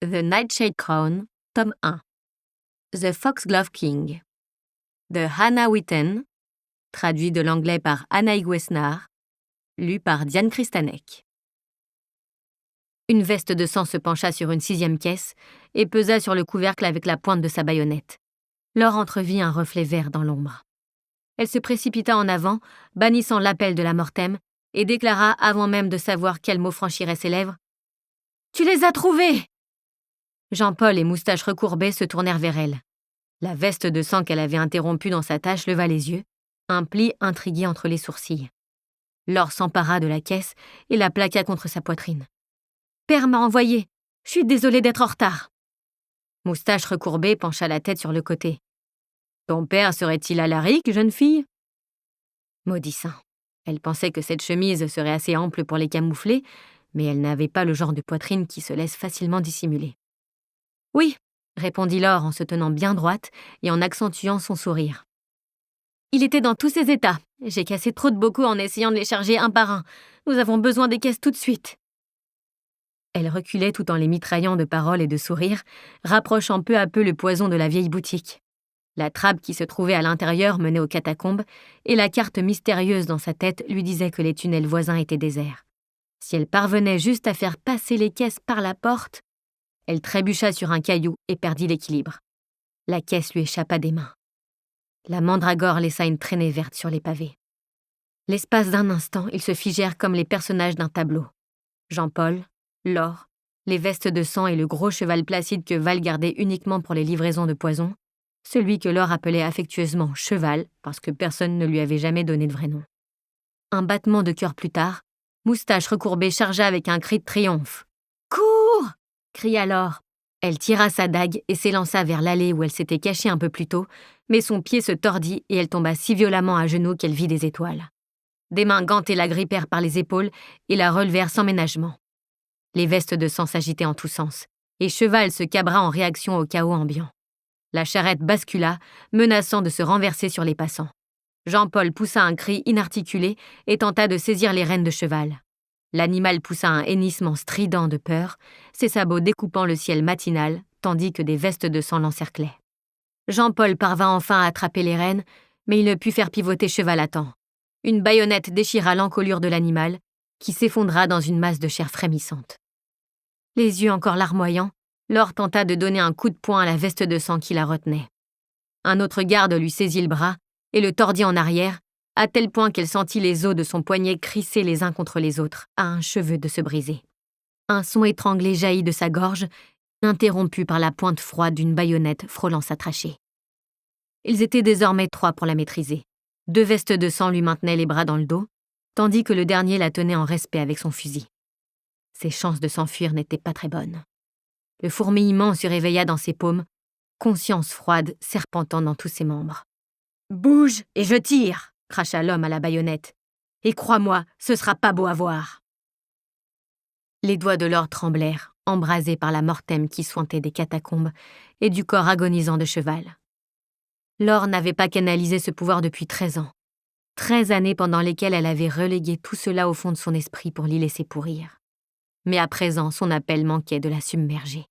The Nightshade Crown, tome 1. The Foxglove King, de Hannah Witten, traduit de l'anglais par Anaïg Wesnar, lu par Diane Kristanek. Une veste de sang se pencha sur une 6e caisse et pesa sur le couvercle avec la pointe de sa baïonnette. Laure entrevit un reflet vert dans l'ombre. Elle se précipita en avant, bannissant l'appel de la Mortem, et déclara, avant même de savoir quel mot franchirait ses lèvres, « Tu les as trouvés !» Jean-Paul et Moustache recourbés se tournèrent vers elle. La veste de sang qu'elle avait interrompue dans sa tâche leva les yeux, un pli intrigué entre les sourcils. Laure s'empara de la caisse et la plaqua contre sa poitrine. « Père m'a envoyé. Je suis désolée d'être en retard. » Moustache recourbée pencha la tête sur le côté. « Ton père serait-il alarique, jeune fille ?» Maudit saint. Elle pensait que cette chemise serait assez ample pour les camoufler, mais elle n'avait pas le genre de poitrine qui se laisse facilement dissimuler. « Oui, » répondit Laure en se tenant bien droite et en accentuant son sourire. « Il était dans tous ses états. J'ai cassé trop de bocaux en essayant de les charger un par un. Nous avons besoin des caisses tout de suite. » Elle reculait tout en les mitraillant de paroles et de sourires, rapprochant peu à peu le poison de la vieille boutique. La trappe qui se trouvait à l'intérieur menait aux catacombes, et la carte mystérieuse dans sa tête lui disait que les tunnels voisins étaient déserts. Si elle parvenait juste à faire passer les caisses par la porte, elle trébucha sur un caillou et perdit l'équilibre. La caisse lui échappa des mains. La mandragore laissa une traînée verte sur les pavés. L'espace d'un instant, ils se figèrent comme les personnages d'un tableau. Jean-Paul, Laure, les vestes de sang et le gros cheval placide que Val gardait uniquement pour les livraisons de poison, celui que Laure appelait affectueusement Cheval parce que personne ne lui avait jamais donné de vrai nom. Un battement de cœur plus tard, Moustache recourbée chargea avec un cri de triomphe. « Cours !» cria Laure. Elle tira sa dague et s'élança vers l'allée où elle s'était cachée un peu plus tôt, mais son pied se tordit et elle tomba si violemment à genoux qu'elle vit des étoiles. Des mains gantées la grippèrent par les épaules et la relevèrent sans ménagement. Les vestes de sang s'agitaient en tous sens, et Cheval se cabra en réaction au chaos ambiant. La charrette bascula, menaçant de se renverser sur les passants. Jean-Paul poussa un cri inarticulé et tenta de saisir les rênes de Cheval. L'animal poussa un hennissement strident de peur, ses sabots découpant le ciel matinal, tandis que des vestes de sang l'encerclaient. Jean-Paul parvint enfin à attraper les rênes, mais il ne put faire pivoter Cheval à temps. Une baïonnette déchira l'encolure de l'animal, qui s'effondra dans une masse de chair frémissante. Les yeux encore larmoyants, Laure tenta de donner un coup de poing à la veste de sang qui la retenait. Un autre garde lui saisit le bras et le tordit en arrière, à tel point qu'elle sentit les os de son poignet crisser les uns contre les autres, à un cheveu de se briser. Un son étranglé jaillit de sa gorge, interrompu par la pointe froide d'une baïonnette frôlant sa trachée. Ils étaient désormais 3 pour la maîtriser. 2 vestes de sang lui maintenaient les bras dans le dos, tandis que le dernier la tenait en respect avec son fusil. Ses chances de s'enfuir n'étaient pas très bonnes. Le fourmillement se réveilla dans ses paumes, conscience froide serpentant dans tous ses membres. « Bouge et je tire !» cracha l'homme à la baïonnette. « Et crois-moi, ce sera pas beau à voir !» Les doigts de Laure tremblèrent, embrasés par la Mortem qui suintait des catacombes et du corps agonisant de Cheval. Laure n'avait pas canalisé ce pouvoir depuis 13 ans. 13 années pendant lesquelles elle avait relégué tout cela au fond de son esprit pour l'y laisser pourrir. Mais à présent, son appel manquait de la submerger.